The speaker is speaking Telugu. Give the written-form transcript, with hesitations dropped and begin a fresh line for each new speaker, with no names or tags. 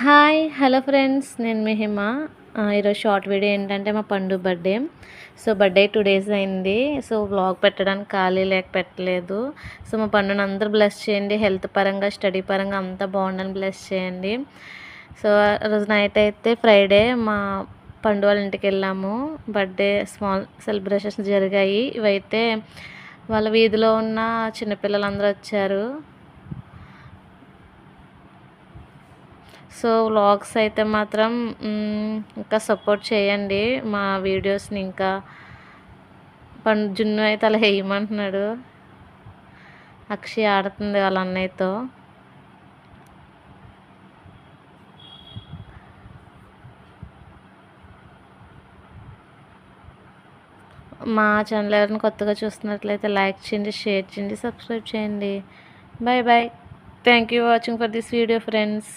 హాయ్ హలో ఫ్రెండ్స్, నేను మీ హిమ. ఈరోజు షార్ట్ వీడియో ఏంటంటే మా పండు బర్త్డే. సో బర్త్డే 2 days అయింది. సో వ్లాగ్ పెట్టడానికి ఖాళీ లేక పెట్టలేదు. సో మా పండుని అందరూ బ్లెస్ చేయండి. హెల్త్ పరంగా, స్టడీ పరంగా అంతా బాగుండని బ్లెస్ చేయండి. సో రోజు నైట్ అయితే ఫ్రైడే మా పండు వాళ్ళ ఇంటికి వెళ్ళాము. బర్త్డే స్మాల్ సెలబ్రేషన్స్ జరిగాయి. ఇవైతే వాళ్ళ వీధిలో ఉన్న చిన్నపిల్లలందరూ వచ్చారు. సో వ్లాగ్స్ అయితే మాత్రం ఇంకా సపోర్ట్ చేయండి మా వీడియోస్ని. ఇంకా జున్ను అయితే అలా వేయమంటున్నాడు. అక్షయ్ ఆడుతుంది వాళ్ళ అన్నయ్యతో. మా ఛానల్ ఎవరైనా కొత్తగా చూస్తున్నట్లయితే లైక్ చేయండి, షేర్ చేయండి, సబ్స్క్రైబ్ చేయండి. Bye bye. Thank you watching for this video friends.